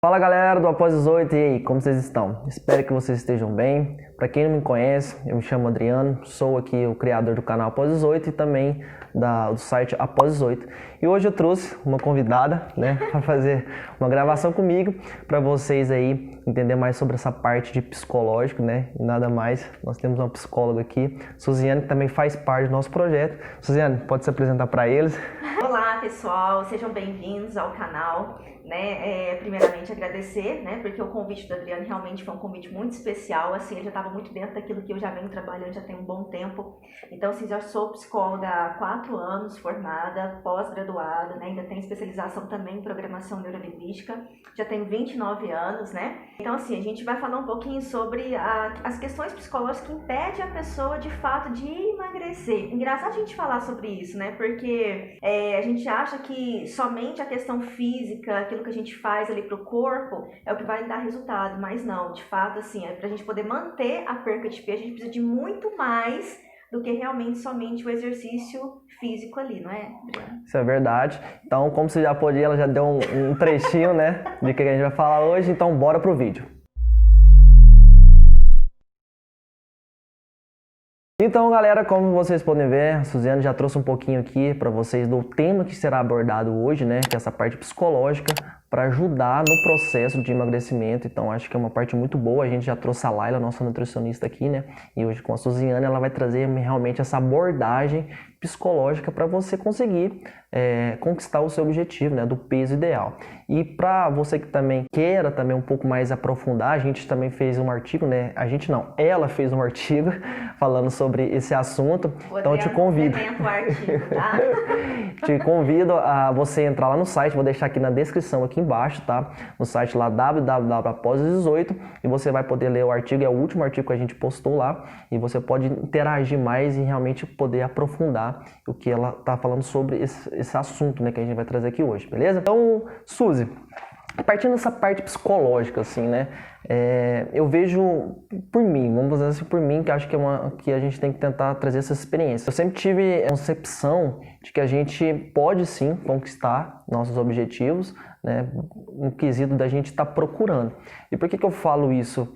Fala galera do Após 18, e aí, como vocês estão? Espero que vocês estejam bem. Para quem não me conhece, eu me chamo Adriano, sou aqui o criador do canal Após 18 e também do site Após 18. E hoje eu trouxe uma convidada, para fazer uma gravação comigo, para vocês aí entender mais sobre essa parte de psicológico, E nada mais, nós temos uma psicóloga aqui, Suziane, que também faz parte do nosso projeto. Suziane, pode se apresentar para eles? Olá pessoal, sejam bem-vindos ao canal. Primeiramente agradecer, porque o convite do Adriano realmente foi um convite muito especial, assim, ele já estava muito dentro daquilo que eu já venho trabalhando já tem um bom tempo. Então, assim, já sou psicóloga há 4 anos, formada, pós-graduada, ainda tenho especialização também em programação neurolinguística, já tenho 29 anos, Então, assim, a gente vai falar um pouquinho sobre as questões psicológicas que impedem a pessoa, de fato, de emagrecer. Engraçado a gente falar sobre isso, Porque a gente acha que somente a questão física, aquilo que a gente faz ali pro corpo é o que vai dar resultado, mas não, de fato, assim, pra gente poder manter a perca de peso, a gente precisa de muito mais do que realmente somente o exercício físico ali, não é, Adriano? Isso é verdade. Então, como você já pôde ir, ela já deu um trechinho, de que a gente vai falar hoje, então bora pro vídeo. Então, galera, como vocês podem ver, a Suziane já trouxe um pouquinho aqui para vocês do tema que será abordado hoje, que é essa parte psicológica, para ajudar no processo de emagrecimento. Então, acho que é uma parte muito boa. A gente já trouxe a Laila, nossa nutricionista aqui, E hoje com a Suziane, ela vai trazer realmente essa abordagem psicológica para você conseguir conquistar o seu objetivo, do peso ideal. E para você que também queira também um pouco mais aprofundar, a gente também fez um artigo, A gente não, ela fez um artigo falando sobre esse assunto. Então eu te convido. O artigo, tá? Te convido a você entrar lá no site, vou deixar aqui na descrição aqui embaixo, tá? No site lá www.após18 e você vai poder ler o artigo, é o último artigo que a gente postou lá e você pode interagir mais e realmente poder aprofundar o que ela tá falando sobre esse assunto, que a gente vai trazer aqui hoje, beleza? Então, Suzy, partindo dessa parte psicológica, assim, eu vejo por mim, vamos dizer assim, por mim, que acho que a gente tem que tentar trazer essa experiência. Eu sempre tive a concepção de que a gente pode sim conquistar nossos objetivos, no quesito da gente estar procurando. E por que eu falo isso?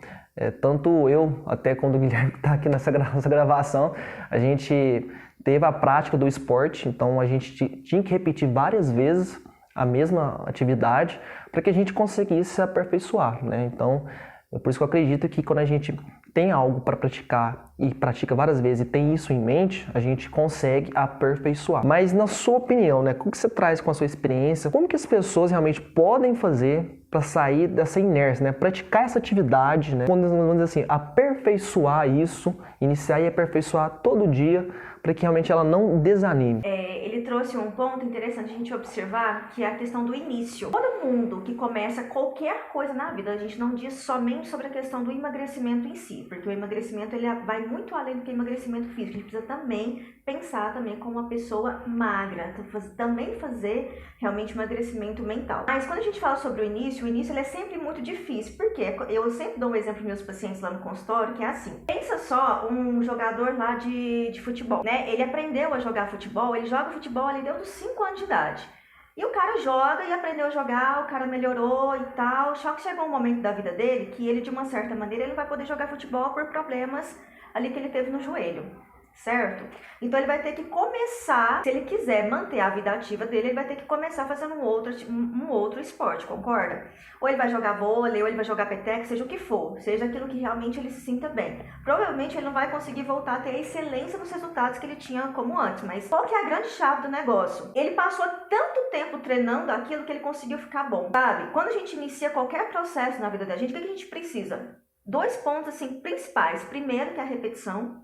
Tanto eu, até quando o Guilherme está aqui nessa gravação, a gente teve a prática do esporte, então a gente tinha que repetir várias vezes a mesma atividade para que a gente conseguisse se aperfeiçoar, Então, é por isso que eu acredito que quando a gente tem algo para praticar e pratica várias vezes e tem isso em mente, a gente consegue aperfeiçoar. Mas na sua opinião, como que você traz com a sua experiência, como que as pessoas realmente podem fazer para sair dessa inércia, praticar essa atividade, vamos dizer assim, aperfeiçoar isso, iniciar e aperfeiçoar todo dia, para que realmente ela não desanime. Ele trouxe um ponto interessante a gente observar, que é a questão do início. Todo mundo que começa qualquer coisa na vida, a gente não diz somente sobre a questão do emagrecimento em si, porque o emagrecimento ele vai muito além do que emagrecimento físico. A gente precisa também pensar também como uma pessoa magra, também fazer realmente emagrecimento mental. Mas quando a gente fala sobre o início ele é sempre muito difícil, porque eu sempre dou um exemplo para meus pacientes lá no consultório, que é assim: pensa só um jogador lá de futebol, Ele aprendeu a jogar futebol, ele joga futebol ali desde os 5 anos de idade. E o cara joga e aprendeu a jogar, o cara melhorou e tal, só que chegou um momento da vida dele que ele, de uma certa maneira, ele não vai poder jogar futebol por problemas ali que ele teve no joelho, certo? Então ele vai ter que começar, se ele quiser manter a vida ativa dele, ele vai ter que começar fazendo um outro esporte, concorda? Ou ele vai jogar vôlei, ou ele vai jogar peteca, seja o que for, seja aquilo que realmente ele se sinta bem. Provavelmente ele não vai conseguir voltar a ter a excelência dos resultados que ele tinha como antes, mas qual que é a grande chave do negócio? Ele passou tanto tempo treinando aquilo que ele conseguiu ficar bom, sabe? Quando a gente inicia qualquer processo na vida da gente, o que a gente precisa? 2 pontos assim principais. Primeiro, que é a repetição.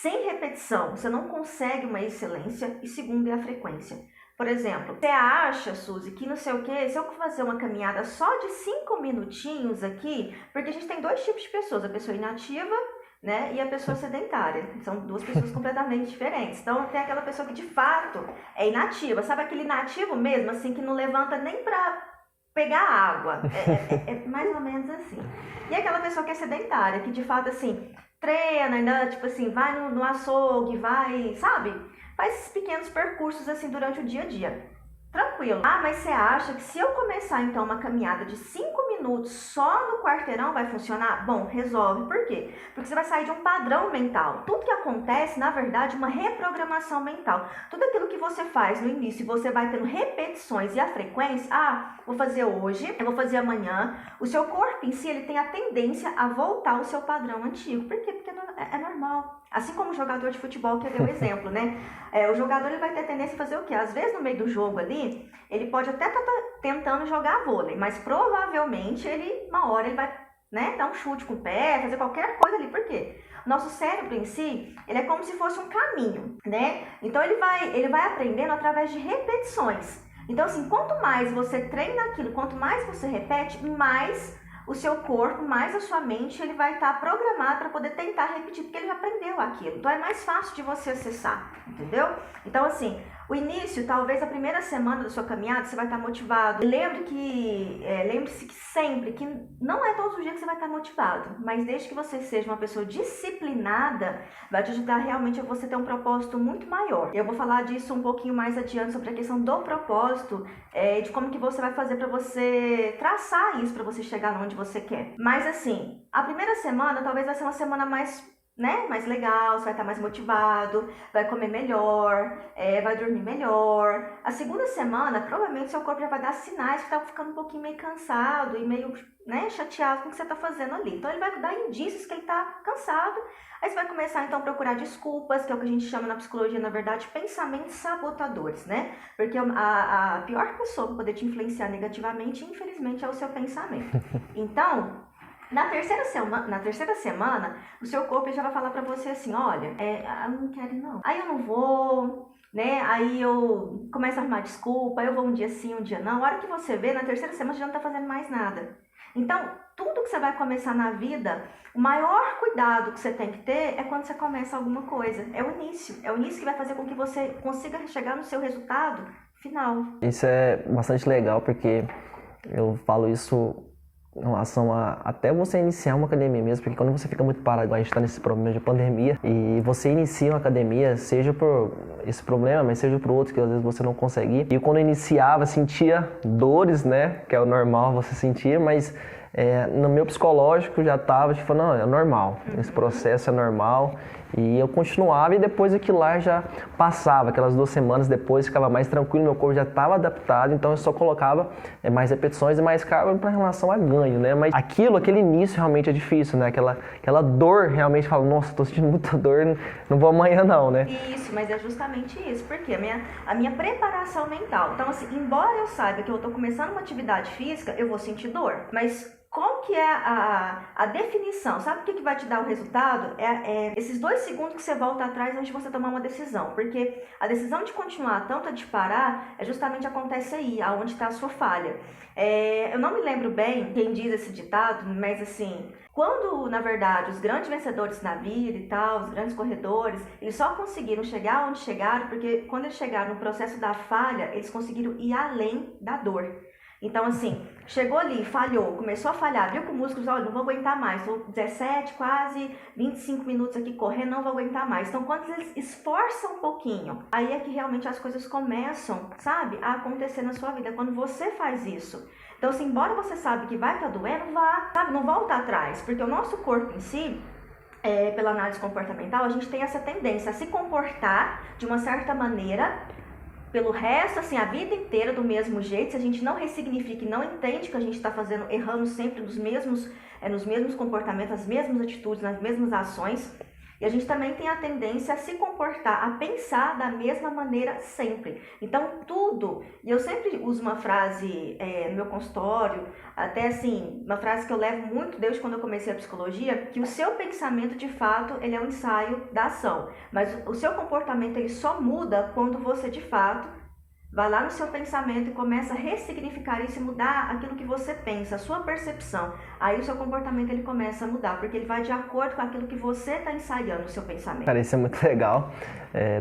Sem repetição, você não consegue uma excelência. E segundo, é a frequência. Por exemplo, você acha, Suzy, que não sei o que, se eu fazer uma caminhada só de 5 minutinhos aqui, porque a gente tem 2 tipos de pessoas, a pessoa inativa, e a pessoa sedentária. São 2 pessoas completamente diferentes. Então, tem aquela pessoa que de fato é inativa, sabe aquele inativo mesmo, assim, que não levanta nem pra pegar água. É mais ou menos assim. E aquela pessoa que é sedentária, que de fato, assim, treina, ainda, tipo assim, vai no açougue, vai, sabe? Faz esses pequenos percursos, assim, durante o dia a dia. tranquilo. Ah, mas você acha que se eu começar então uma caminhada de 5 minutos só no quarteirão vai funcionar? Bom, resolve. Por quê? Porque você vai sair de um padrão mental. Tudo que acontece, na verdade, é uma reprogramação mental. Tudo aquilo que você faz no início, você vai tendo repetições e a frequência, vou fazer hoje, eu vou fazer amanhã. O seu corpo em si, ele tem a tendência a voltar ao seu padrão antigo. Por quê? Porque é normal. Assim como o jogador de futebol, que eu dei o exemplo, né? O jogador ele vai ter tendência a fazer o quê? Às vezes, no meio do jogo ali, ele pode até estar tentando jogar vôlei, mas provavelmente uma hora ele vai, né, dar um chute com o pé, fazer qualquer coisa ali. Por quê? Nosso cérebro em si, ele é como se fosse um caminho, né? Então, ele vai aprendendo através de repetições. Então, assim, quanto mais você treina aquilo, quanto mais você repete, mais o seu corpo, mais a sua mente, ele vai estar programado para poder tentar repetir, porque ele já aprendeu aquilo. Então é mais fácil de você acessar, entendeu? Então, assim, o início, talvez a primeira semana da sua caminhada, você vai estar motivado. Lembre-se que sempre, que não é todos os dias que você vai estar motivado, mas desde que você seja uma pessoa disciplinada, vai te ajudar realmente a você ter um propósito muito maior. Eu vou falar disso um pouquinho mais adiante, sobre a questão do propósito, de como que você vai fazer para você traçar isso, para você chegar onde você quer. Mas assim, a primeira semana talvez vai ser uma semana mais legal, você vai estar mais motivado, vai comer melhor, vai dormir melhor. A segunda semana, provavelmente seu corpo já vai dar sinais que está ficando um pouquinho meio cansado e meio, chateado com o que você está fazendo ali. Então ele vai dar indícios que ele está cansado. Aí você vai começar então a procurar desculpas, que é o que a gente chama na psicologia, na verdade, pensamentos sabotadores, né? Porque a pior pessoa para poder te influenciar negativamente, infelizmente, é o seu pensamento. Então, na terceira semana, o seu corpo já vai falar pra você assim, olha, eu não quero ir não. Aí eu não vou, né? Aí eu começo a arrumar desculpa, eu vou um dia sim, um dia não. A hora que você vê, na terceira semana, você já não tá fazendo mais nada. Então, tudo que você vai começar na vida, o maior cuidado que você tem que ter é quando você começa alguma coisa. É o início que vai fazer com que você consiga chegar no seu resultado final. Isso é bastante legal, porque eu falo isso em relação a até você iniciar uma academia mesmo, porque quando você fica muito parado, igual a gente está nesse problema de pandemia, e você inicia uma academia, seja por esse problema, mas seja por outro, que às vezes você não consegue ir. E quando eu iniciava, sentia dores, né, que é o normal você sentir, mas no meu psicológico já estava, tipo, não, é normal, esse processo é normal. E eu continuava, e depois aquilo lá já passava, aquelas 2 semanas depois ficava mais tranquilo, meu corpo já estava adaptado, então eu só colocava mais repetições e mais carga para relação a ganho, né? Mas aquele início realmente é difícil, né? Aquela dor realmente, fala, nossa, tô sentindo muita dor, não vou amanhã não, né? Isso, mas é justamente isso, porque a minha preparação mental, então assim, embora eu saiba que eu tô começando uma atividade física, eu vou sentir dor, mas qual que é a definição? Sabe o que vai te dar o resultado? Esses 2 segundos que você volta atrás antes de você tomar uma decisão. Porque a decisão de continuar, tanto a de parar, justamente acontece aí, aonde está a sua falha. Eu não me lembro bem quem diz esse ditado, mas assim, quando, na verdade, os grandes vencedores na vida e tal, os grandes corredores, eles só conseguiram chegar onde chegaram, porque quando eles chegaram no processo da falha, eles conseguiram ir além da dor. Então, assim, chegou ali, falhou, começou a falhar, viu com músculos, olha, não vou aguentar mais, estou 17, quase 25 minutos aqui correndo, não vou aguentar mais. Então, quando eles esforçam um pouquinho, aí é que realmente as coisas começam, sabe, a acontecer na sua vida, quando você faz isso. Então, assim, embora você sabe que vai estar doendo, não volta atrás, porque o nosso corpo em si, pela análise comportamental, a gente tem essa tendência a se comportar de uma certa maneira pelo resto, assim, a vida inteira do mesmo jeito. Se a gente não ressignifica e não entende que a gente está fazendo, errando sempre nos mesmos comportamentos, nas mesmas atitudes, nas mesmas ações. E a gente também tem a tendência a se comportar, a pensar da mesma maneira sempre. Então, tudo, e eu sempre uso uma frase no meu consultório, até assim, uma frase que eu levo muito desde quando eu comecei a psicologia, que o seu pensamento, de fato, ele é um ensaio da ação. Mas o seu comportamento, ele só muda quando você, de fato, vai lá no seu pensamento e começa a ressignificar isso e mudar aquilo que você pensa, a sua percepção. Aí o seu comportamento ele começa a mudar, porque ele vai de acordo com aquilo que você está ensaiando no seu pensamento. Cara, isso é muito legal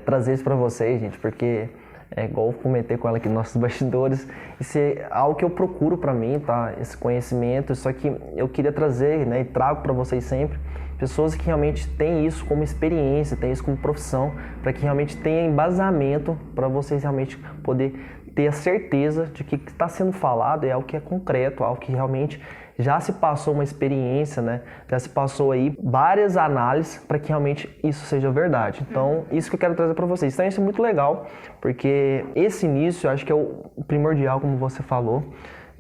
trazer isso para vocês, gente, porque igual eu comentei com ela aqui nos nossos bastidores, isso é algo que eu procuro para mim, tá? Esse conhecimento, só que eu queria trazer, né, e trago para vocês sempre, pessoas que realmente têm isso como experiência, têm isso como profissão, para que realmente tenha embasamento para vocês realmente poder ter a certeza de que o que está sendo falado é algo que é concreto, algo que realmente já se passou uma experiência, né? Já se passou aí várias análises para que realmente isso seja verdade. Então, isso que eu quero trazer para vocês. Então, isso é muito legal, porque esse início, eu acho que é o primordial, como você falou,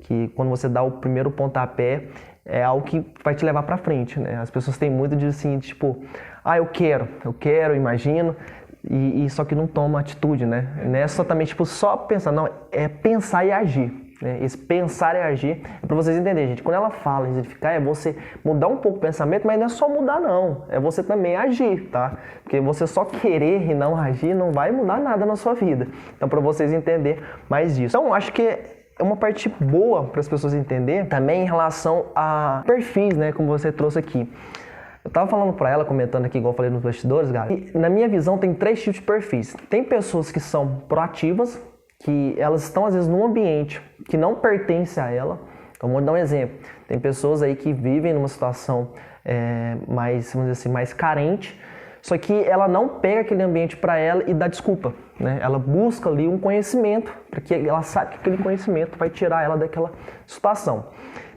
que quando você dá o primeiro pontapé, é algo que vai te levar para frente, né? As pessoas têm muito de assim, tipo, eu quero, imagino, e só que não toma atitude, né? Não é só também, tipo, só pensar, não, é pensar e agir. Esse pensar e agir é para vocês entenderem, gente. Quando ela fala em edificar, é você mudar um pouco o pensamento, mas não é só mudar, não. É você também agir, tá? Porque você só querer e não agir não vai mudar nada na sua vida. Então, para vocês entenderem mais disso. Então, acho que é uma parte boa para as pessoas entenderem também em relação a perfis, né? Como você trouxe aqui. Eu tava falando para ela, comentando aqui, igual eu falei nos bastidores, galera. E, na minha visão, tem 3 tipos de perfis. Tem pessoas que são proativas, que elas estão às vezes num ambiente que não pertence a ela. Então, vou dar um exemplo. Tem pessoas aí que vivem numa situação mais, vamos dizer assim, mais carente, só que ela não pega aquele ambiente para ela e dá desculpa, né? Ela busca ali um conhecimento, porque ela sabe que aquele conhecimento vai tirar ela daquela situação.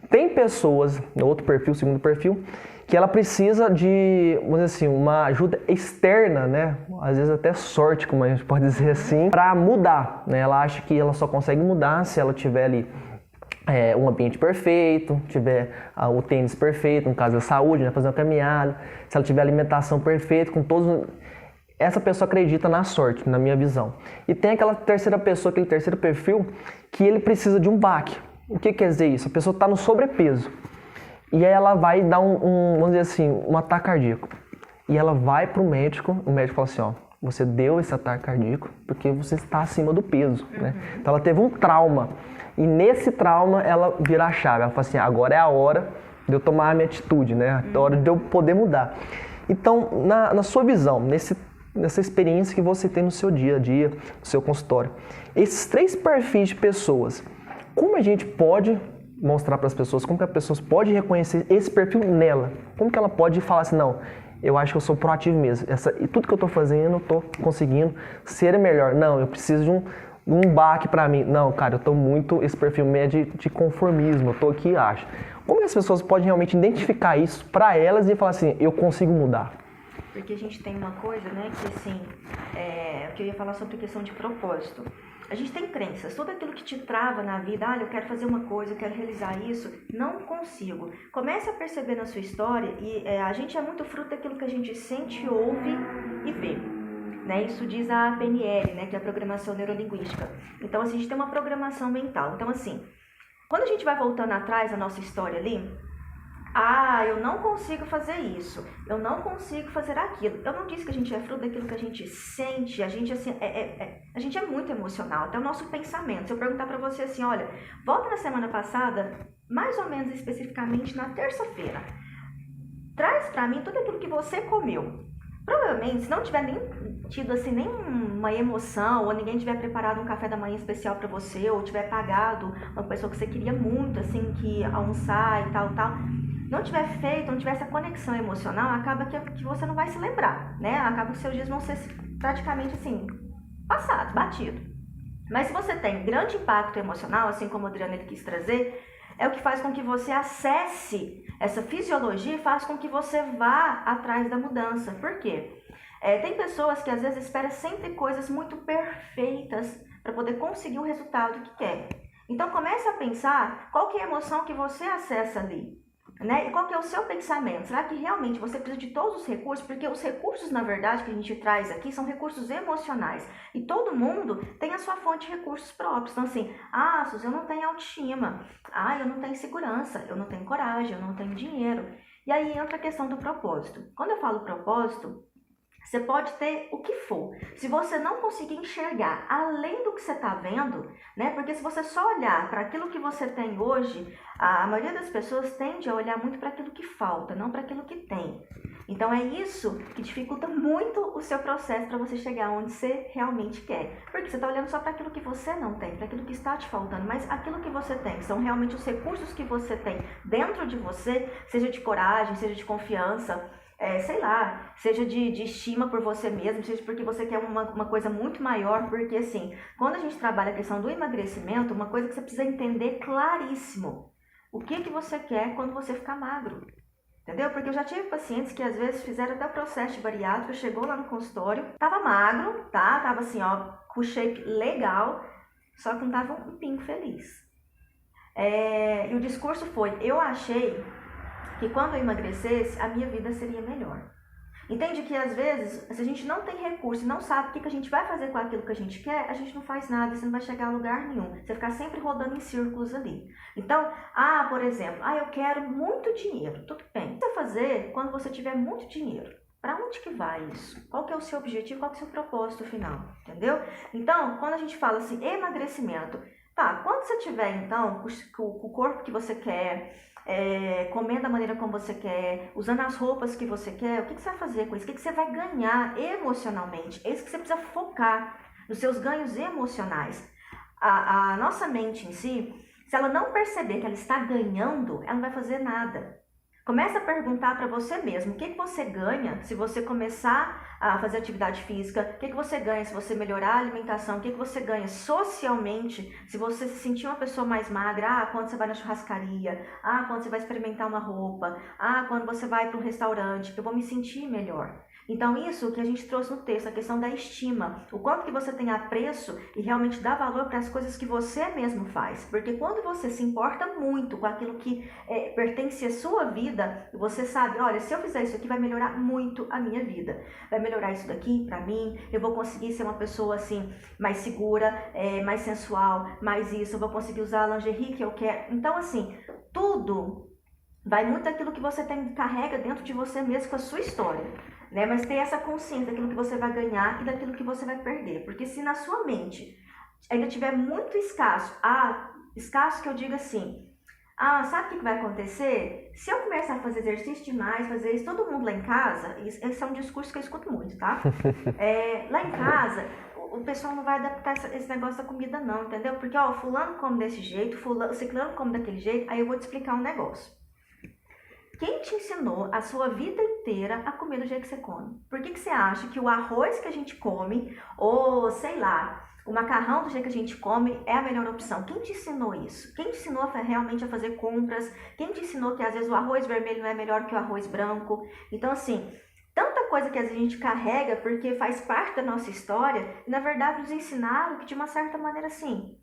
Tem pessoas, outro perfil, segundo perfil, que ela precisa de, vamos dizer assim, uma ajuda externa, né? Às vezes até sorte, como a gente pode dizer assim, para mudar, né? Ela acha que ela só consegue mudar se ela tiver ali um ambiente perfeito, tiver o tênis perfeito, no caso da saúde, né? Fazer uma caminhada, se ela tiver alimentação perfeita, com todos... Essa pessoa acredita na sorte, na minha visão. E tem aquela terceira pessoa, aquele terceiro perfil, que ele precisa de um baque. O que quer dizer isso? A pessoa está no sobrepeso. E aí ela vai dar vamos dizer assim, um ataque cardíaco. E ela vai para o médico fala assim, você deu esse ataque cardíaco porque você está acima do peso, né? Então ela teve um trauma. E nesse trauma ela vira a chave. Ela fala assim, agora é a hora de eu tomar a minha atitude, né? É a hora de eu poder mudar. Então, na sua visão, nessa experiência que você tem no seu dia a dia, no seu consultório, esses 3 perfis de pessoas, como a gente pode mostrar para as pessoas, como que a pessoa pode reconhecer esse perfil nela? Como que ela pode falar assim, não, eu acho que eu sou proativo mesmo, e tudo que eu estou fazendo, eu estou conseguindo ser melhor. Não, eu preciso de um baque para mim. Não, cara, eu estou muito, esse perfil médio de conformismo, eu estou aqui e acho. Como que as pessoas podem realmente identificar isso para elas e falar assim, eu consigo mudar? Porque a gente tem uma coisa, né, que assim, que eu ia falar sobre a questão de propósito. A gente tem crenças, tudo aquilo que te trava na vida, eu quero fazer uma coisa, eu quero realizar isso, não consigo. Comece a perceber na sua história, e a gente é muito fruto daquilo que a gente sente, ouve e vê. Né? Isso diz a PNL, né, que é a programação neurolinguística. Então, assim, a gente tem uma programação mental. Então, assim, quando a gente vai voltando atrás da nossa história ali, eu não consigo fazer isso, eu não consigo fazer aquilo. Eu não disse que a gente é fruto daquilo que a gente sente, a gente, assim, a gente é muito emocional, até o nosso pensamento. Se eu perguntar pra você assim, olha, volta na semana passada, mais ou menos especificamente na terça-feira, traz pra mim tudo aquilo que você comeu. Provavelmente, se não tiver nem tido assim, nenhuma emoção, ou ninguém tiver preparado um café da manhã especial pra você, ou tiver pagado uma pessoa que você queria muito, assim, que almoçar e tal, não tiver feito, não tiver essa conexão emocional, acaba que você não vai se lembrar, né? Acaba que seus dias vão ser praticamente assim, passados, batidos. Mas se você tem grande impacto emocional, assim como o Adriano ele quis trazer, é o que faz com que você acesse essa fisiologia e faz com que você vá atrás da mudança. Por quê? Tem pessoas que às vezes esperam sempre coisas muito perfeitas para poder conseguir o resultado que quer. Então comece a pensar qual que é a emoção que você acessa ali. Né? E qual que é o seu pensamento? Será que realmente você precisa de todos os recursos? Porque os recursos, na verdade, que a gente traz aqui são recursos emocionais. E todo mundo tem a sua fonte de recursos próprios. Então assim, Suzy, eu não tenho autoestima. Eu não tenho segurança. Eu não tenho coragem. Eu não tenho dinheiro. E aí entra a questão do propósito. Quando eu falo propósito, você pode ter o que for. Se você não conseguir enxergar além do que você está vendo, né? Porque se você só olhar para aquilo que você tem hoje, a maioria das pessoas tende a olhar muito para aquilo que falta, não para aquilo que tem. Então é isso que dificulta muito o seu processo para você chegar onde você realmente quer. Porque você está olhando só para aquilo que você não tem, para aquilo que está te faltando, mas aquilo que você tem, que são realmente os recursos que você tem dentro de você, seja de coragem, seja de confiança, sei lá, seja de estima por você mesmo, seja porque você quer uma coisa muito maior, porque assim, quando a gente trabalha a questão do emagrecimento, uma coisa que você precisa entender claríssimo, o que você quer quando você ficar magro, entendeu? Porque eu já tive pacientes que às vezes fizeram até o processo de bariátrica, chegou lá no consultório, tava magro, tá? Tava assim, ó, com shape legal, só que não tava um pingo feliz. E o discurso foi, eu achei que quando eu emagrecesse, a minha vida seria melhor. Entende que às vezes, se a gente não tem recurso e não sabe o que a gente vai fazer com aquilo que a gente quer, a gente não faz nada, você não vai chegar a lugar nenhum. Você vai ficar sempre rodando em círculos ali. Então, por exemplo, eu quero muito dinheiro. Tudo bem. O que você vai fazer quando você tiver muito dinheiro? Para onde que vai isso? Qual que é o seu objetivo? Qual que é o seu propósito final? Entendeu? Então, quando a gente fala assim, emagrecimento, tá, quando você tiver então o corpo que você quer, comendo da maneira como você quer, usando as roupas que você quer, o que você vai fazer com isso? O que você vai ganhar emocionalmente? É isso que você precisa focar, nos seus ganhos emocionais. A nossa mente em si, se ela não perceber que ela está ganhando, ela não vai fazer nada. Começa a perguntar para você mesmo, o que você ganha se você começar a fazer atividade física, o que você ganha se você melhorar a alimentação, o que você ganha socialmente se você se sentir uma pessoa mais magra, quando você vai na churrascaria, quando você vai experimentar uma roupa, quando você vai para um restaurante, que eu vou me sentir melhor. Então isso que a gente trouxe no texto, a questão da estima, o quanto que você tem apreço e realmente dá valor para as coisas que você mesmo faz, porque quando você se importa muito com aquilo que pertence à sua vida, você sabe, olha, se eu fizer isso aqui vai melhorar muito a minha vida, vai melhorar isso daqui para mim, eu vou conseguir ser uma pessoa assim, mais segura, mais sensual, mais isso, eu vou conseguir usar a lingerie que eu quero. Então assim, tudo vai muito daquilo que você carrega dentro de você mesmo com a sua história. Mas ter essa consciência daquilo que você vai ganhar e daquilo que você vai perder. Porque se na sua mente ainda tiver muito escasso, escasso que eu digo assim, sabe o que vai acontecer? Se eu começar a fazer exercício demais, fazer isso, todo mundo lá em casa, esse é um discurso que eu escuto muito, tá? Lá em casa, o pessoal não vai adaptar esse negócio da comida não, entendeu? Porque, fulano come desse jeito, ciclano come daquele jeito, aí eu vou te explicar um negócio. Quem te ensinou a sua vida inteira a comer do jeito que você come? Por que você acha que o arroz que a gente come, ou sei lá, o macarrão do jeito que a gente come é a melhor opção? Quem te ensinou isso? Quem te ensinou realmente a fazer compras? Quem te ensinou que às vezes o arroz vermelho não é melhor que o arroz branco? Então assim, tanta coisa que às vezes a gente carrega porque faz parte da nossa história e na verdade nos ensinaram que de uma certa maneira assim,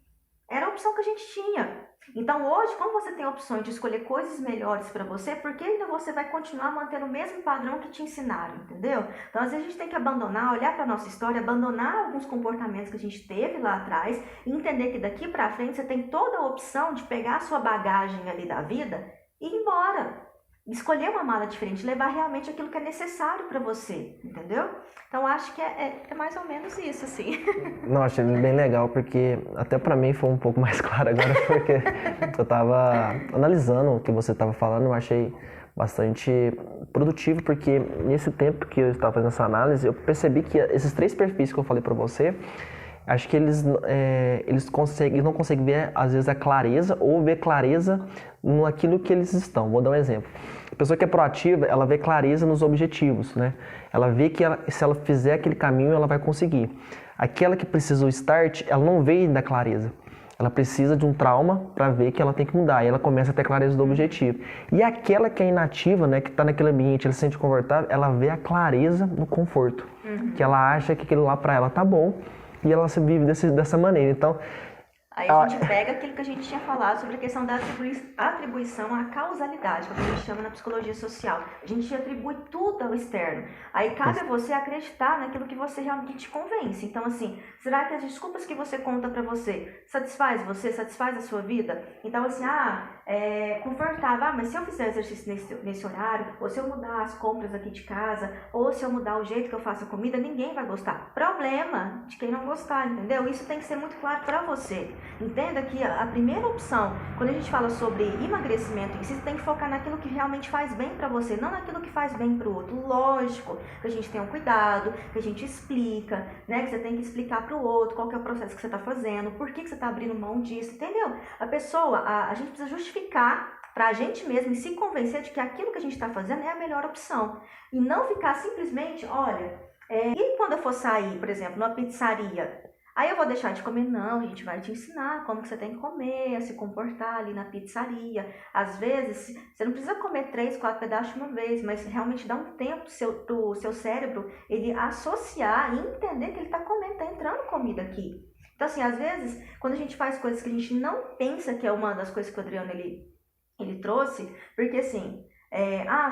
era a opção que a gente tinha. Então hoje, como você tem opções de escolher coisas melhores para você, por que ainda você vai continuar mantendo o mesmo padrão que te ensinaram, entendeu? Então às vezes a gente tem que abandonar, olhar para a nossa história, abandonar alguns comportamentos que a gente teve lá atrás e entender que daqui para frente você tem toda a opção de pegar a sua bagagem ali da vida e ir embora. Escolher uma mala diferente, levar realmente aquilo que é necessário para você, entendeu? Então acho que é mais ou menos isso, assim. Não, achei bem legal, porque até para mim foi um pouco mais claro agora, porque eu tava analisando o que você tava falando, eu achei bastante produtivo, porque nesse tempo que eu estava fazendo essa análise, eu percebi que esses 3 perfis que eu falei para você, acho que eles não conseguem ver, às vezes, a clareza ou ver clareza naquilo que eles estão. Vou dar um exemplo. A pessoa que é proativa, ela vê clareza nos objetivos, né? Ela vê que se ela fizer aquele caminho, ela vai conseguir. Aquela que precisa do start, ela não vê da clareza. Ela precisa de um trauma para ver que ela tem que mudar. E ela começa a ter clareza do objetivo. E aquela que é inativa, né, que está naquele ambiente, ela se sente confortável, ela vê a clareza no conforto. Que ela acha que aquilo lá para ela tá bom. E ela se vive dessa maneira. Então, aí a gente pega aquilo que a gente tinha falado sobre a questão da atribuição à causalidade, que a gente chama na psicologia social. A gente atribui tudo ao externo. Aí cabe a você acreditar naquilo que você realmente te convence. Então, assim, será que as desculpas que você conta pra você satisfaz você, satisfaz a sua vida? Então, assim, confortável, mas se eu fizer exercício nesse horário, ou se eu mudar as compras aqui de casa, ou se eu mudar o jeito que eu faço a comida, ninguém vai gostar. Problema de quem não gostar, entendeu? Isso tem que ser muito claro pra você. Entenda que a primeira opção, quando a gente fala sobre emagrecimento em si, você tem que focar naquilo que realmente faz bem pra você, não naquilo que faz bem pro outro. Lógico que a gente tem um cuidado, que a gente explica, né? Que você tem que explicar pro outro qual que é o processo que você tá fazendo, por que você tá abrindo mão disso, entendeu? A pessoa, a gente precisa justificar pra gente mesmo e se convencer de que aquilo que a gente tá fazendo é a melhor opção. E não ficar simplesmente, olha, e quando eu for sair, por exemplo, numa pizzaria, aí eu vou deixar de comer? Não, a gente vai te ensinar como que você tem que comer, a se comportar ali na pizzaria. Às vezes, você não precisa comer 3, 4 pedaços de uma vez, mas realmente dá um tempo pro seu cérebro ele associar e entender que ele está comendo, está entrando comida aqui. Então, assim, às vezes, quando a gente faz coisas que a gente não pensa que é uma das coisas que o Adriano ele trouxe, porque assim...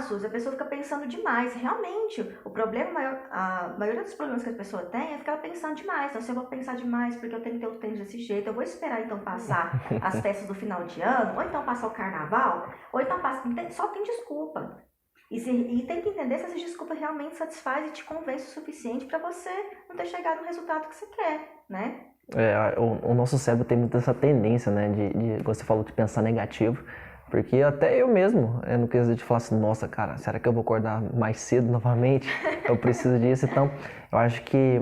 Suzy, a pessoa fica pensando demais. Realmente, o problema a maioria dos problemas que a pessoa tem é ficar pensando demais. Então, se eu vou pensar demais porque eu tenho que ter o tênis desse jeito, eu vou esperar então passar as festas do final de ano, ou então passar o carnaval, ou então só tem desculpa. E tem que entender se essas desculpas realmente satisfazem e te convencem o suficiente para você não ter chegado no resultado que você quer, né? O nosso cérebro tem muito essa tendência, né, de você falou, de pensar negativo. Porque até eu mesmo, no quesito de falar assim, nossa, cara, será que eu vou acordar mais cedo novamente? Eu preciso disso. Então, eu acho que,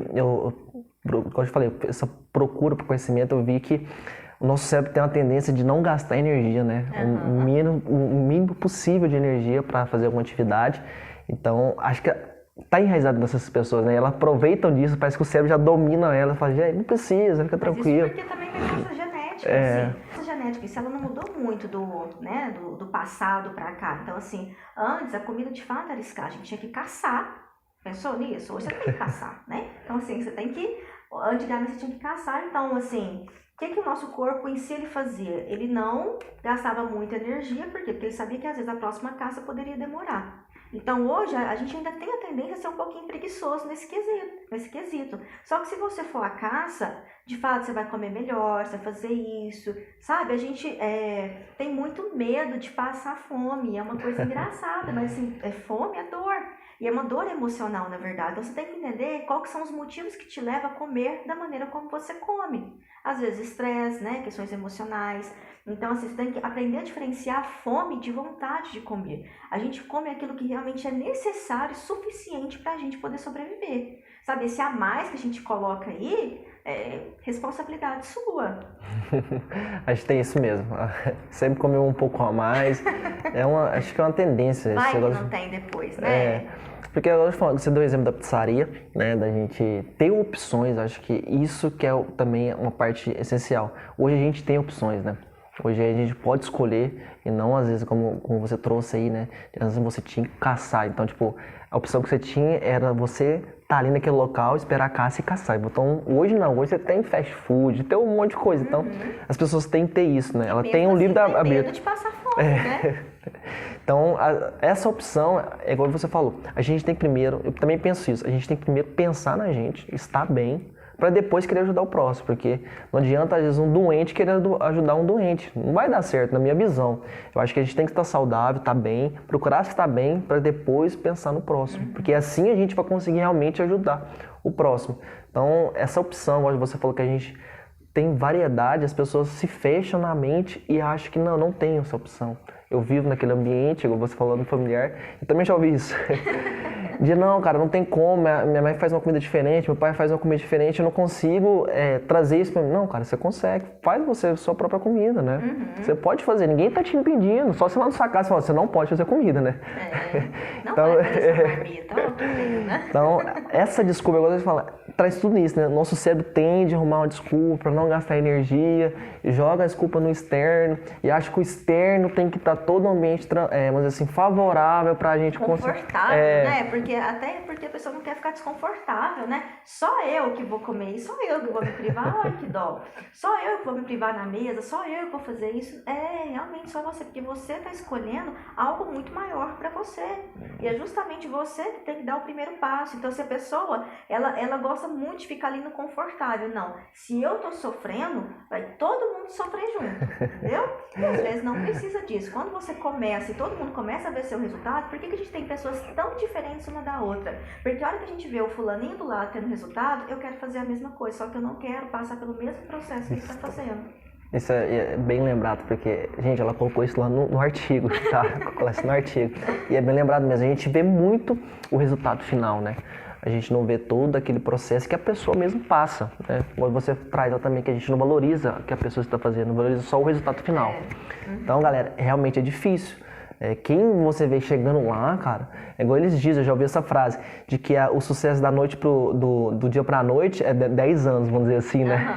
como eu falei, essa procura por conhecimento, eu vi que o nosso cérebro tem uma tendência de não gastar energia, né? Uhum. O mínimo possível de energia para fazer alguma atividade. Então, acho que tá enraizado nessas pessoas, né? Elas aproveitam disso, parece que o cérebro já domina ela, fala, não precisa, fica tranquilo. Mas isso porque também tem nossa genética, assim. Nossa genética, se ela não mudou muito do passado pra cá. Então, assim, antes a comida de fato era escassa, a gente tinha que caçar. Pensou nisso? Hoje você tem que caçar, né? Então, assim, você tem que... Antigamente você tinha que caçar, então, assim... O que o nosso corpo em si ele fazia? Ele não gastava muita energia, por quê? Porque ele sabia que às vezes a próxima caça poderia demorar. Então hoje a gente ainda tem a tendência a ser um pouquinho preguiçoso nesse quesito. Só que se você for à caça, de fato você vai comer melhor, você vai fazer isso, sabe? A gente tem muito medo de passar fome, é uma coisa engraçada, mas assim, fome é dor. E é uma dor emocional, na verdade. Então você tem que entender quais são os motivos que te levam a comer da maneira como você come. Às vezes estresse, né? Questões emocionais. Então, assim, você tem que aprender a diferenciar a fome de vontade de comer. A gente come aquilo que realmente é necessário e suficiente para a gente poder sobreviver. Sabe, esse a mais que a gente coloca aí é responsabilidade sua. Acho que tem isso mesmo. Sempre comer um pouco a mais. Acho que é uma tendência. Vai que não tem depois, né? Porque agora você deu o exemplo da pizzaria, né, da gente ter opções, acho que isso que é também uma parte essencial. Hoje a gente tem opções, né? Hoje a gente pode escolher e não às vezes como você trouxe aí, né? Às vezes você tinha que caçar. Então, tipo, a opção que você tinha era você estar ali naquele local, esperar a caça e caçar. Então, hoje não, hoje você tem fast food, tem um monte de coisa. Então, as pessoas têm que ter isso, né? Ela tem um livro aberto. Tem medo de passar fome, né? Então, essa opção, é igual você falou, a gente tem que primeiro, eu também penso isso, a gente tem que primeiro pensar na gente, estar bem, para depois querer ajudar o próximo, porque não adianta, às vezes, um doente querendo ajudar um doente, não vai dar certo, na minha visão. Eu acho que a gente tem que estar saudável, estar bem, procurar estar bem, para depois pensar no próximo, porque assim a gente vai conseguir realmente ajudar o próximo. Então, essa opção, como você falou que a gente tem variedade, as pessoas se fecham na mente e acham que não tem essa opção. Eu vivo naquele ambiente, como você falou, no familiar, eu também já ouvi isso. De não, cara, não tem como, minha mãe faz uma comida diferente, meu pai faz uma comida diferente, eu não consigo trazer isso pra mim. Não, cara, você consegue, faz você a sua própria comida, né? Você pode fazer, ninguém tá te impedindo, só você lá na sua casa fala, você não pode fazer comida, né? Não então, vai fazer essa marmita, né? Então, essa desculpa, agora você fala, traz tudo isso, né? Nosso cérebro tende a arrumar uma desculpa pra não gastar energia, joga a desculpa no externo e acha que o externo tem que estar todo o ambiente, vamos dizer assim, favorável pra gente conseguir. Confortável, né? Porque a pessoa não quer ficar desconfortável, né? Só eu que vou comer isso, só eu que vou me privar, ai que dó. Só eu que vou me privar na mesa, só eu que vou fazer isso. Realmente só você, porque você tá escolhendo algo muito maior pra você. E é justamente você que tem que dar o primeiro passo. Então, se a pessoa, ela gosta muito de ficar ali no confortável, não. Se eu tô sofrendo, vai todo mundo sofrer junto, entendeu? E às vezes não precisa disso. Quando você começa e todo mundo começa a ver seu resultado, por que a gente tem pessoas tão diferentes uma da outra? Porque a hora que a gente vê o fulaninho do lado tendo resultado, eu quero fazer a mesma coisa, só que eu não quero passar pelo mesmo processo que ele está fazendo. Isso é bem lembrado, porque, gente, ela colocou isso lá no artigo, tá? Colocou isso no artigo. E é bem lembrado mesmo, a gente vê muito o resultado final, né? a gente não vê todo aquele processo que a pessoa mesmo passa, né? Como você traz lá também, que a gente não valoriza o que a pessoa está fazendo, não valoriza só o resultado final. Então, galera, realmente é difícil. Quem você vê chegando lá, cara, é igual eles dizem, eu já ouvi essa frase, de que o sucesso da noite do dia pra noite é 10 anos, vamos dizer assim, né?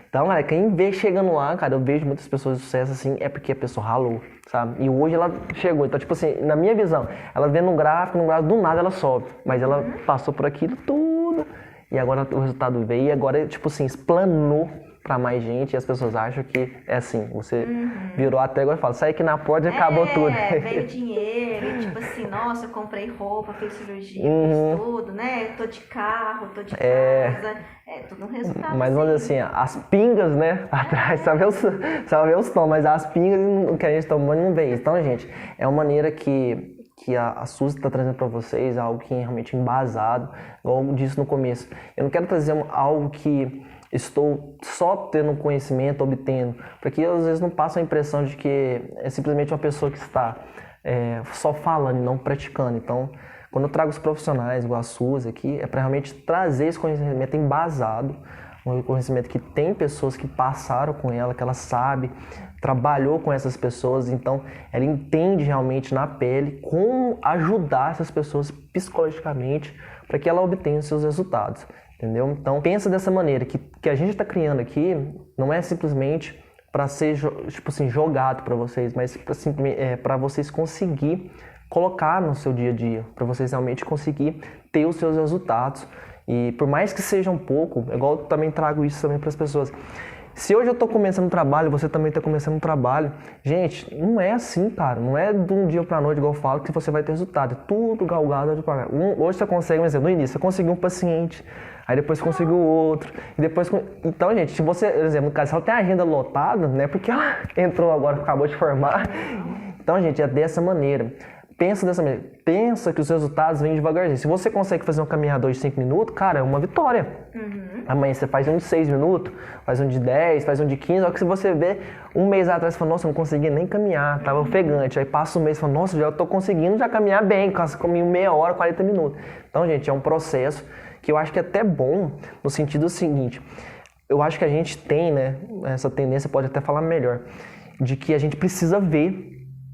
Então, galera, quem vê chegando lá, cara, eu vejo muitas pessoas de sucesso assim, é porque a pessoa ralou, sabe? E hoje ela chegou, então, tipo assim, na minha visão, ela vê no gráfico, do nada ela sobe, mas ela passou por aquilo tudo, e agora o resultado veio, e agora, tipo assim, explanou pra mais gente, e as pessoas acham que é assim, você virou até agora e fala, sai aqui na porta e acabou tudo. Veio dinheiro, e tipo assim, nossa, eu comprei roupa, fiz cirurgia, fiz tudo, né? Tô de carro, tô de casa, tudo um resultado. Mas vamos dizer assim, as pingas, né, atrás, só vê os tons, mas as pingas que a gente toma não vem. Então, gente, é uma maneira que a Suzy está trazendo para vocês, algo que é realmente embasado, igual eu disse no começo. Eu não quero trazer algo que estou só tendo conhecimento, obtendo, porque às vezes não passa a impressão de que é simplesmente uma pessoa que está só falando e não praticando. Então, quando eu trago os profissionais, igual a Suzy aqui, é para realmente trazer esse conhecimento embasado, um conhecimento que tem pessoas que passaram com ela, que ela sabe, trabalhou com essas pessoas, então ela entende realmente na pele como ajudar essas pessoas psicologicamente para que ela obtenha os seus resultados. Entendeu? Então, pensa dessa maneira, que a gente está criando aqui não é simplesmente para ser tipo assim, jogado para vocês, mas para vocês conseguir colocar no seu dia a dia, para vocês realmente conseguir ter os seus resultados. E por mais que seja um pouco, igual eu também trago isso também para as pessoas. Se hoje eu estou começando um trabalho, você também está começando um trabalho, gente, não é assim, cara, não é de um dia para a noite, igual eu falo, que você vai ter resultado, é tudo galgado de pagar. Hoje você consegue, por exemplo, no início, você conseguiu um paciente, aí depois conseguiu outro, e depois... Então, gente, se você, por exemplo, no caso, se ela tem a agenda lotada, né, porque ela entrou agora, acabou de formar, então, gente, é dessa maneira. Pensa dessa maneira, pensa que os resultados vêm devagarzinho. Se você consegue fazer uma caminhada de 5 minutos, cara, é uma vitória. Amanhã você faz um de 6 minutos, faz um de 10, faz um de 15, só que se você vê, um mês atrás, você fala, nossa, eu não conseguia nem caminhar, tava ofegante. Aí passa um mês e fala, nossa, já tô conseguindo já caminhar bem, comi meia hora, 40 minutos. Então, gente, é um processo que eu acho que é até bom, no sentido seguinte, eu acho que a gente tem, né, essa tendência, pode até falar melhor, de que a gente precisa ver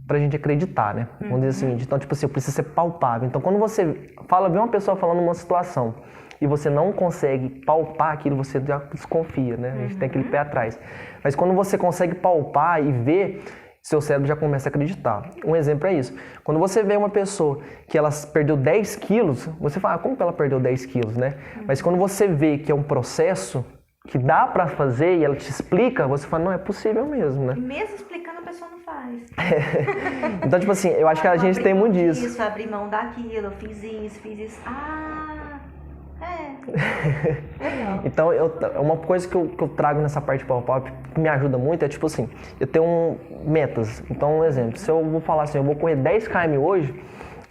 pra gente acreditar, né? Vamos dizer o seguinte, então, tipo assim, eu preciso ser palpável. Então, quando você vê uma pessoa falando uma situação e você não consegue palpar aquilo, você já desconfia, né? A gente tem aquele pé atrás. Mas quando você consegue palpar e ver, seu cérebro já começa a acreditar. Um exemplo é isso. Quando você vê uma pessoa que ela perdeu 10 quilos, você fala, como que ela perdeu 10 quilos, né? Mas quando você vê que é um processo que dá pra fazer e ela te explica, você fala, não, é possível mesmo, né? E mesmo explicando, a pessoa não faz. Então, tipo assim, eu acho que a gente tem muito disso. Isso, abrir mão daquilo, eu fiz isso. Então, uma coisa que eu trago nessa parte de pop-up que me ajuda muito é, tipo assim, eu tenho metas. Então, um exemplo, se eu vou falar assim, eu vou correr 10 km hoje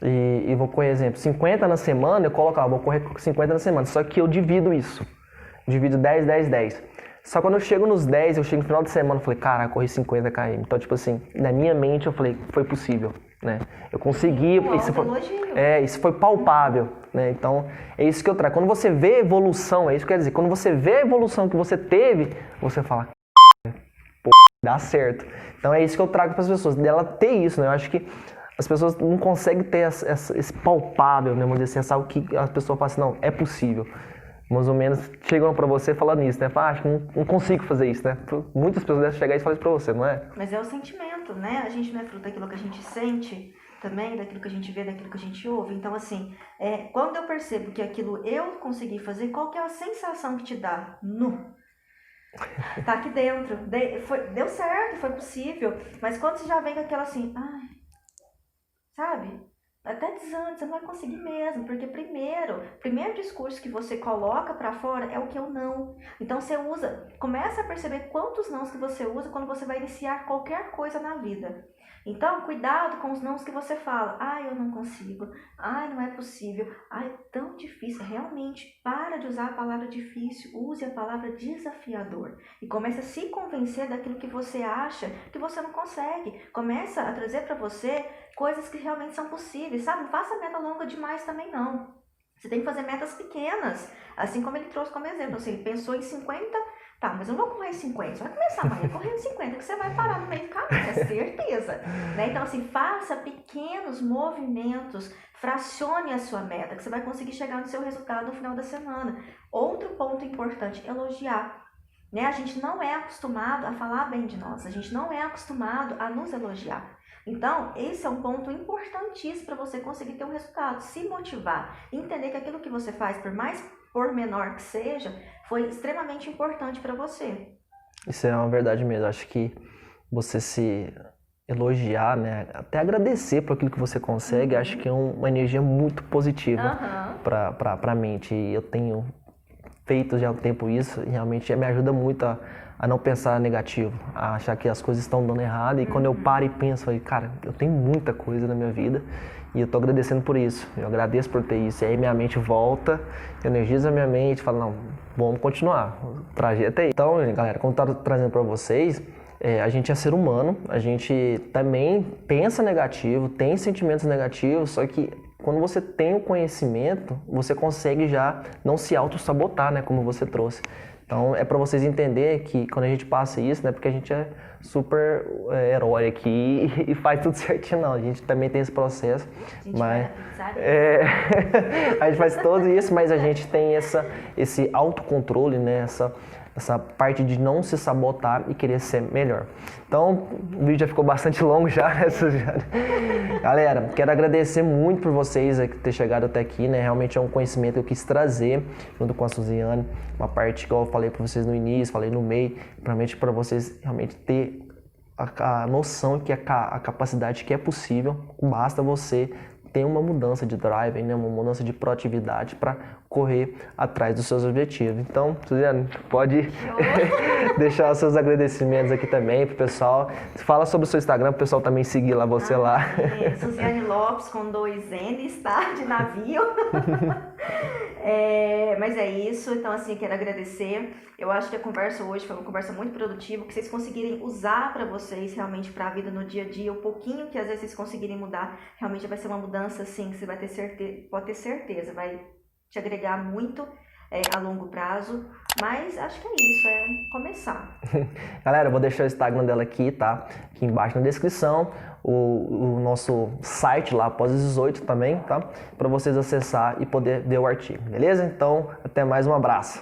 e vou correr, exemplo, 50 na semana, eu coloco, vou correr 50 na semana, só que eu divido isso. Divido 10, 10, 10. Só quando eu chego nos 10, eu chego no final de semana, eu falei, cara, eu corri 50 km. Então, tipo assim, na minha mente eu falei, foi possível, né? Eu consegui, isso foi palpável, né? Então, é isso que eu trago. Quando você vê evolução, é isso que quer dizer, quando você vê a evolução que você teve, você fala, pô, dá certo. Então, é isso que eu trago para as pessoas, dela ter isso, né? Eu acho que as pessoas não conseguem ter esse palpável, né? Vamos dizer assim, algo que a pessoa fala assim, não, é possível. Mais ou menos chegam pra você falando isso, né? Fala, acho que não consigo fazer isso, né? Muitas pessoas devem chegar e falar isso pra você, não é? Mas é o sentimento, né? A gente não é fruto daquilo que a gente sente também, daquilo que a gente vê, daquilo que a gente ouve. Então, assim, quando eu percebo que aquilo eu consegui fazer, qual que é a sensação que te dá? Tá aqui dentro. Deu certo, foi possível. Mas quando você já vem com aquela assim, sabe? Até desânimo, você não vai conseguir mesmo, porque primeiro discurso que você coloca pra fora é o que eu não. Então você começa a perceber quantos nãos que você usa quando você vai iniciar qualquer coisa na vida. Então, cuidado com os nãos que você fala. Eu não consigo. Não é possível. É tão difícil. Realmente, para de usar a palavra difícil. Use a palavra desafiador. E comece a se convencer daquilo que você acha que você não consegue. Começa a trazer para você coisas que realmente são possíveis, sabe? Não faça meta longa demais também, não. Você tem que fazer metas pequenas, assim como ele trouxe como exemplo. Assim, ele pensou em 50, tá, mas eu não vou correr 50, você vai começar amanhã correndo 50, que você vai parar no meio do caminho, é certeza. Né? Então, assim, faça pequenos movimentos, fracione a sua meta, que você vai conseguir chegar no seu resultado no final da semana. Outro ponto importante, elogiar. Né? A gente não é acostumado a falar bem de nós, a gente não é acostumado a nos elogiar. Então, esse é um ponto importantíssimo para você conseguir ter um resultado, se motivar, entender que aquilo que você faz, por menor que seja, foi extremamente importante para você. Isso é uma verdade mesmo. Acho que você se elogiar, né, até agradecer por aquilo que você consegue, acho que é uma energia muito positiva para a mente. E eu tenho feito já há um tempo isso e realmente me ajuda muito a não pensar negativo, a achar que as coisas estão dando errado. E quando eu paro e penso, cara, eu tenho muita coisa na minha vida e eu tô agradecendo por isso. Eu agradeço por ter isso. E aí minha mente volta, energiza a minha mente, fala, não, vamos continuar, o trajeto é aí. Então, galera, como eu tava trazendo para vocês, a gente é ser humano, a gente também pensa negativo, tem sentimentos negativos, só que quando você tem o conhecimento, você consegue já não se auto-sabotar, né, como você trouxe. Então, é para vocês entenderem que quando a gente passa isso, não é porque a gente é super herói aqui e faz tudo certinho, não. A gente também tem esse processo. A gente faz tudo isso, mas a gente tem esse autocontrole, né? Essa parte de não se sabotar e querer ser melhor. Então, o vídeo já ficou bastante longo já, né? Galera, quero agradecer muito por vocês ter chegado até aqui, né? Realmente é um conhecimento que eu quis trazer junto com a Suziane, uma parte que eu falei para vocês no início, falei no meio, realmente para vocês realmente ter a noção que a capacidade que é possível, basta você ter uma mudança de drive, né? Uma mudança de proatividade para correr atrás dos seus objetivos. Então, Suziane, pode deixar os seus agradecimentos aqui também pro pessoal. Fala sobre o seu Instagram, pro pessoal também seguir lá você lá. Suziane Lopes com 2 N's, tá? De navio. Mas é isso, então assim, quero agradecer. Eu acho que a conversa hoje foi uma conversa muito produtiva, que vocês conseguirem usar para vocês realmente para a vida no dia a dia, o pouquinho que às vezes vocês conseguirem mudar, realmente vai ser uma mudança assim, que você vai ter certeza, pode ter certeza, vai te agregar muito a longo prazo, mas acho que é isso, é começar. Galera, eu vou deixar o Instagram dela aqui, tá? Aqui embaixo na descrição, o nosso site lá, após 18 também, tá? Para vocês acessar e poder ver o artigo, beleza? Então, até mais, um abraço.